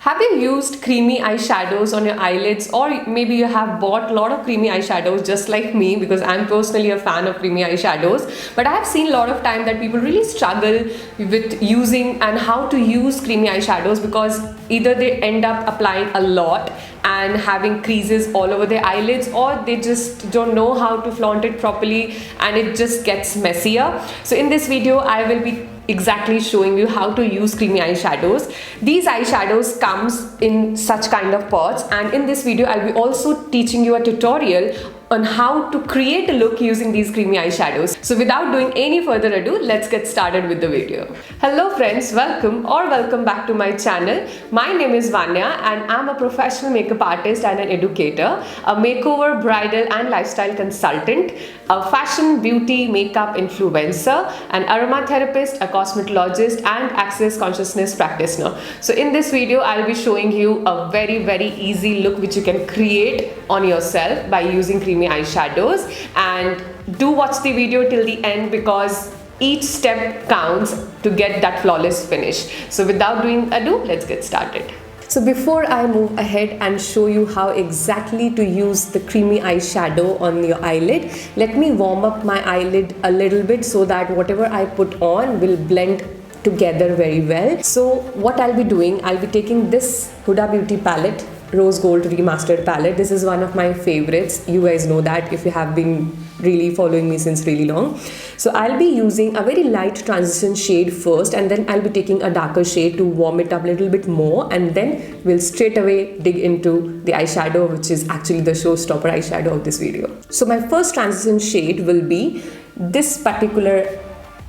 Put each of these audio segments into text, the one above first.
Have you used creamy eyeshadows on your eyelids, or maybe you have bought a lot of creamy eyeshadows just like me, because I'm personally a fan of creamy eyeshadows. But I have seen a lot of time that people really struggle with using and how to use creamy eyeshadows, because either they end up applying a lot and having creases all over their eyelids, or they just don't know how to flaunt it properly and it just gets messier. So in this video I will be exactly showing you how to use creamy eyeshadows. These eyeshadows comes in such kind of pots, and in this video I'll be also teaching you a tutorial on how to create a look using these creamy eyeshadows. So without doing any further ado, let's get started with the video. Hello friends, welcome back to my channel. My name is Vanya and I'm a professional makeup artist and an educator, a makeover, bridal and lifestyle consultant, a fashion, beauty, makeup influencer, an aromatherapist, a cosmetologist and access consciousness practitioner. So in this video, I'll be showing you a very easy look which you can create on yourself by using creamy eyeshadows. And do watch the video till the end, because each step counts to get that flawless finish. So without doing ado, let's get started. So before I move ahead and show you how exactly to use the creamy eyeshadow on your eyelid, let me warm up my eyelid a little bit so that whatever I put on will blend together very well. So what I'll be doing, I'll be taking this Huda Beauty palette, Rose Gold Remastered palette. This is one of my favorites. You guys know that if you have been really following me since really long. So I'll be using a very light transition shade first, and then I'll be taking a darker shade to warm it up a little bit more, and then we'll straight away dig into the eyeshadow, which is actually the showstopper eyeshadow of this video. So my first transition shade will be this particular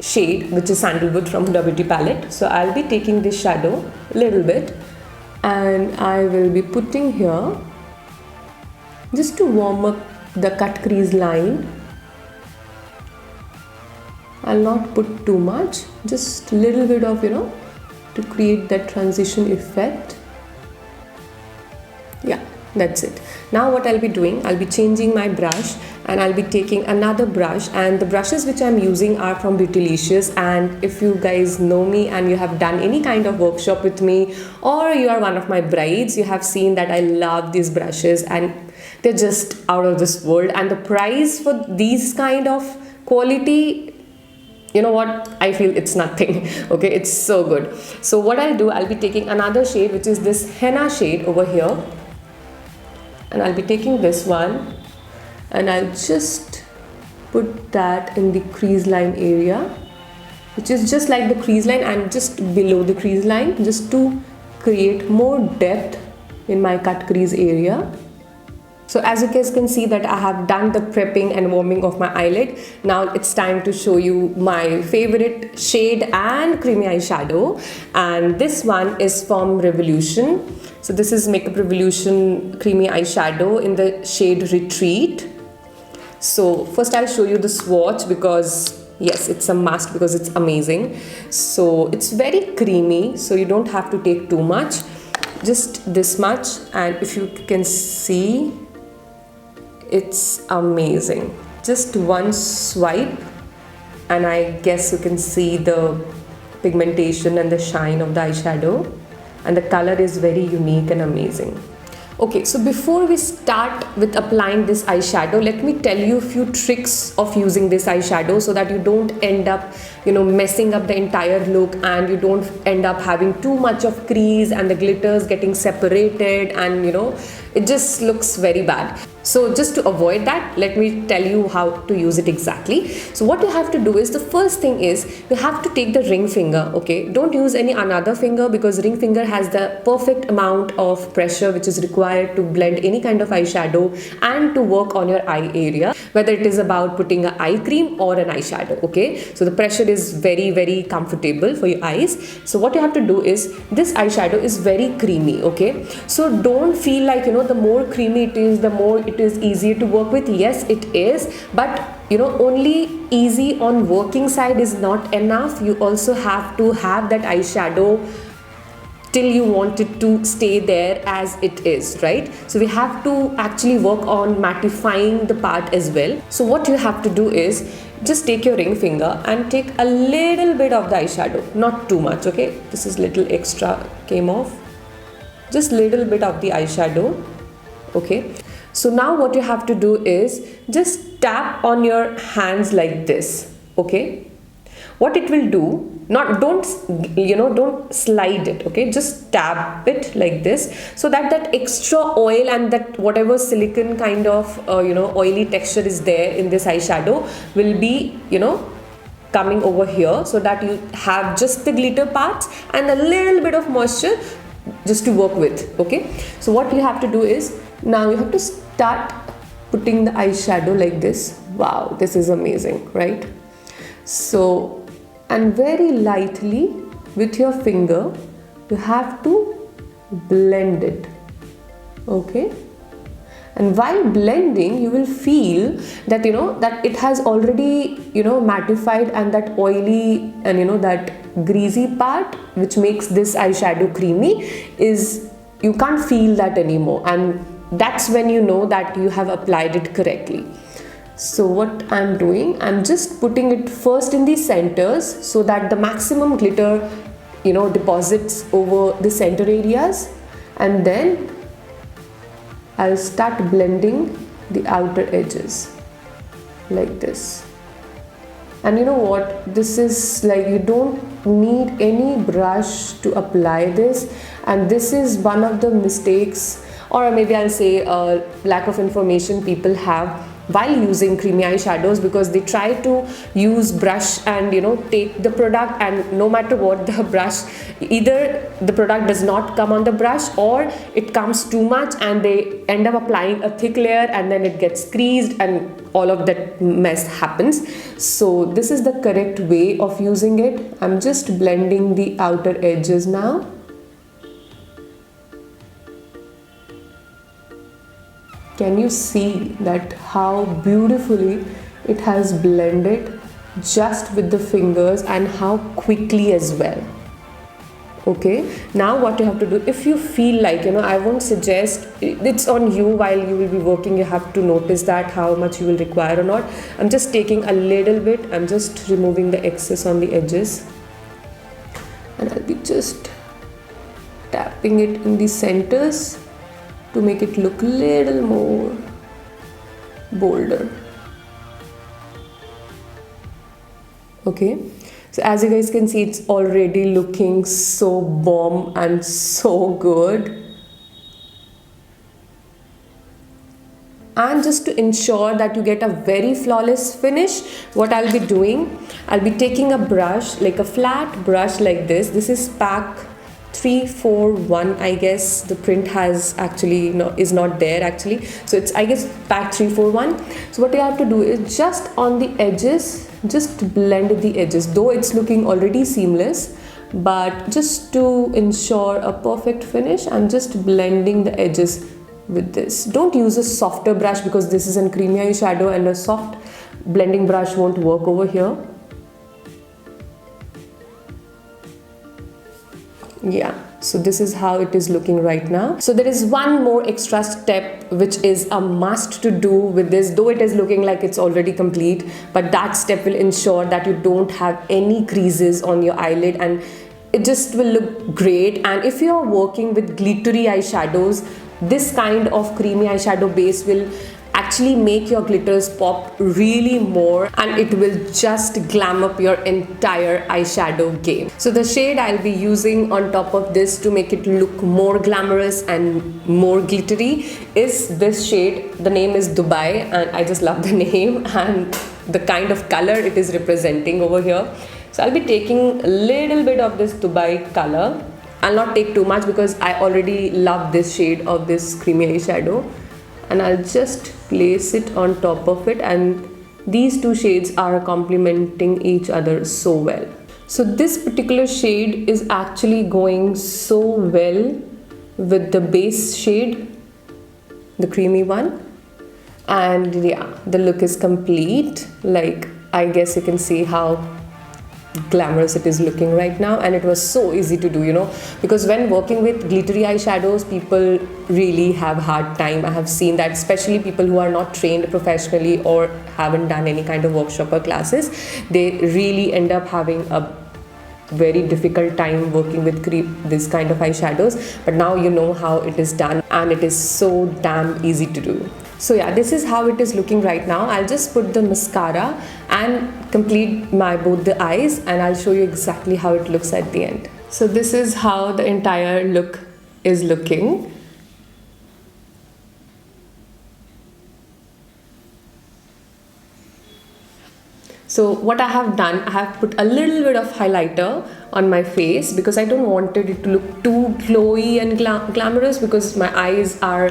shade, which is Sandalwood from Huda Beauty palette. So I'll be taking this shadow a little bit and I will be putting here just to warm up the cut crease line. I'll not put too much, just a little bit of, to create that transition effect. Yeah, that's it. Now what I'll be doing, I'll be changing my brush and I'll be taking another brush, and the brushes which I'm using are from Beautylicious. And if you guys know me and you have done any kind of workshop with me, or you are one of my brides, you have seen that I love these brushes and they're just out of this world. And the price for these kind of quality, you know what, I feel it's nothing. Okay, it's so good. So what I'll do, I'll be taking another shade, which is this henna shade over here, and I'll be taking this one and I'll just put that in the crease line area, which is just like the crease line and just below the crease line, just to create more depth in my cut crease area. So as you guys can see that I have done the prepping and warming of my eyelid. Now it's time to show you my favorite shade and creamy eyeshadow, and this one is from Revolution. So this is Makeup Revolution creamy eyeshadow in the shade Retreat. So first I'll show you the swatch, because yes, it's a must because it's amazing. So it's very creamy, so you don't have to take too much, just this much, and if you can see, it's amazing. Just one swipe and I guess you can see the pigmentation and the shine of the eyeshadow, and the color is very unique and amazing. Okay, so before we start with applying this eyeshadow, let me tell you a few tricks of using this eyeshadow so that you don't end up, messing up the entire look, and you don't end up having too much of crease and the glitters getting separated, and it just looks very bad. So just to avoid that, let me tell you how to use it exactly. So what you have to do is, the first thing is you have to take the ring finger, okay? Don't use any another finger, because ring finger has the perfect amount of pressure which is required to blend any kind of eyeshadow and to work on your eye area, whether it is about putting an eye cream or an eyeshadow, okay? So the pressure is very comfortable for your eyes. So what you have to do is, this eyeshadow is very creamy, okay? So don't feel like, the more creamy it is, the more it is easier to work with. Yes, it is, but only easy on working side is not enough. You also have to have that eyeshadow till you want it to stay there as it is, right? So we have to actually work on mattifying the part as well. So what you have to do is, just take your ring finger and take a little bit of the eyeshadow, not too much, okay? This is little extra came off. just little bit of the eyeshadow. Okay, so now what you have to do is just tap on your hands like this. Okay, what it will do, not don't don't slide it, okay, just tap it like this, so that that extra oil and that whatever silicone kind of oily texture is there in this eyeshadow will be coming over here, so that you have just the glitter parts and a little bit of moisture just to work with. Okay, so what you have to do is, now you have to start putting the eyeshadow like this. Wow, this is amazing, right? So, and very lightly with your finger you have to blend it. Okay, and while blending you will feel that that it has already mattified, and that oily and that greasy part which makes this eyeshadow creamy is, you can't feel that anymore, and that's when you know that you have applied it correctly. So what I'm doing, I'm just putting it first in the centers so that the maximum glitter deposits over the center areas, and then I'll start blending the outer edges like this. And you know what, this is like, you don't need any brush to apply this, and this is one of the mistakes, or maybe I'll say lack of information people have while using creamy eyeshadows, because they try to use brush and take the product, and no matter what, the brush, either the product does not come on the brush or it comes too much, and they end up applying a thick layer and then it gets creased and all of that mess happens. So this is the correct way of using it. I'm just blending the outer edges now. Can you see that how beautifully it has blended just with the fingers, and how quickly as well? Okay, now what you have to do, if you feel like I won't suggest, it's on you, while you will be working you have to notice that how much you will require or not. I'm just taking a little bit, I'm just removing the excess on the edges, and I'll be just tapping it in the centers to make it look a little more bolder. Okay, so as you guys can see, it's already looking so bomb and so good. And just to ensure that you get a very flawless finish, what I'll be doing, I'll be taking a brush, like a flat brush like this. This is Pack 341, I guess the print has actually is not there actually, so it's I guess Pack 341. So what you have to do is just on the edges, just blend the edges, though it's looking already seamless, but just to ensure a perfect finish, I'm just blending the edges with this. Don't use a softer brush, because this is a creamy eyeshadow and a soft blending brush won't work over here. Yeah, so this is how it is looking right now. So there is one more extra step which is a must to do with this, though it is looking like it's already complete, but that step will ensure that you don't have any creases on your eyelid, and it just will look great. And if you are working with glittery eyeshadows, this kind of creamy eyeshadow base will actually make your glitters pop really more, and it will just glam up your entire eyeshadow game. So the shade I'll be using on top of this to make it look more glamorous and more glittery is this shade. The name is Dubai, and I just love the name and the kind of color it is representing over here. So I'll be taking a little bit of this Dubai color. I'll not take too much because I already love this shade of this creamy eyeshadow, and I'll just place it on top of it, and these two shades are complementing each other so well. So this particular shade is actually going so well with the base shade, the creamy one, and yeah, the look is complete. Like, I guess you can see how glamorous it is looking right now, and it was so easy to do, because when working with glittery eyeshadows, people really have hard time. I have seen that, especially people who are not trained professionally or haven't done any kind of workshop or classes, they really end up having a very difficult time working with this kind of eyeshadows, but now you know how it is done and it is so damn easy to do. So yeah, this is how it is looking right now. I'll just put the mascara and complete both the eyes, and I'll show you exactly how it looks at the end. So this is how the entire look is looking. So what I have done, I have put a little bit of highlighter on my face because I don't wanted it to look too glowy and glamorous, because my eyes are,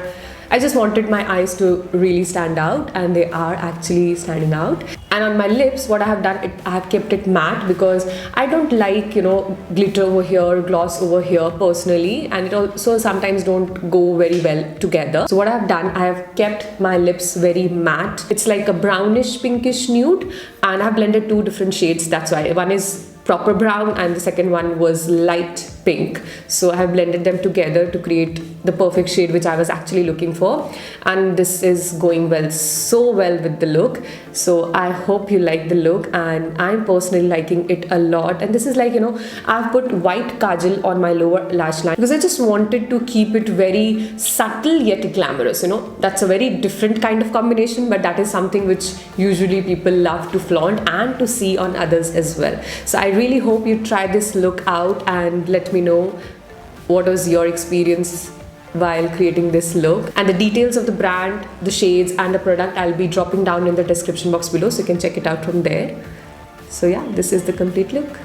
I just wanted my eyes to really stand out, and they are actually standing out. And on my lips, what I have done, I have kept it matte because I don't like, you know, glitter over here, gloss over here personally, and it also sometimes don't go very well together. So what I have done, I have kept my lips very matte. It's like a brownish pinkish nude, and I have blended two different shades. That's why one is proper brown and the second one was light pink. So I have blended them together to create the perfect shade which I was actually looking for, and this is going well, so well with the look. So I hope you like the look, and I'm personally liking it a lot. And this is like, you know, I've put white kajal on my lower lash line because I just wanted to keep it very subtle yet glamorous. You know, that's a very different kind of combination, but that is something which usually people love to flaunt and to see on others as well. So I really hope you try this look out and let me know what was your experience while creating this look. And the details of the brand, the shades and the product I'll be dropping down in the description box below, so you can check it out from there. So yeah, this is the complete look.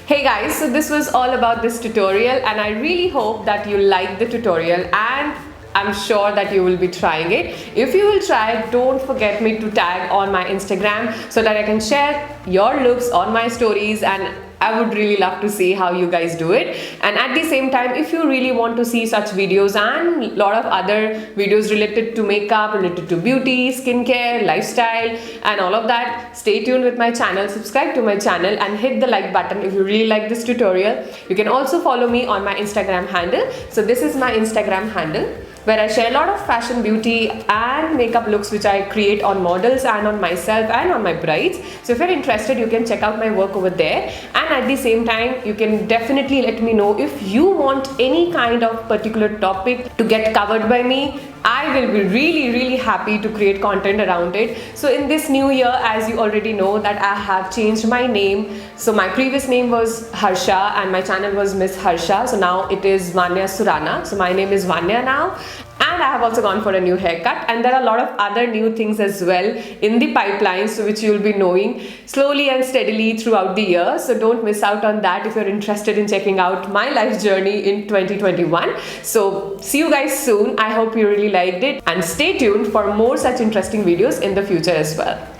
Hey guys, so this was all about this tutorial, and I really hope that you liked the tutorial, and I'm sure that you will be trying it. If you will try it, don't forget me to tag on my Instagram so that I can share your looks on my stories, and I would really love to see how you guys do it. And at the same time, if you really want to see such videos and a lot of other videos related to makeup, related to beauty, skincare, lifestyle and all of that, stay tuned with my channel, subscribe to my channel and hit the like button if you really like this tutorial. You can also follow me on my Instagram handle. So this is my Instagram handle, where I share a lot of fashion, beauty and makeup looks which I create on models and on myself and on my brides. So if you're interested, you can check out my work over there. And at the same time, you can definitely let me know if you want any kind of particular topic to get covered by me. I will be really happy to create content around it. So in this new year, as you already know, that I have changed my name. So my previous name was Harsha and my channel was Miss Harsha. So now it is Vanya Surana. So my name is Vanya now. And I have also gone for a new haircut, and there are a lot of other new things as well in the pipeline, so which you will be knowing slowly and steadily throughout the year. So don't miss out on that if you're interested in checking out my life journey in 2021. So see you guys soon. I hope you really liked it, and stay tuned for more such interesting videos in the future as well.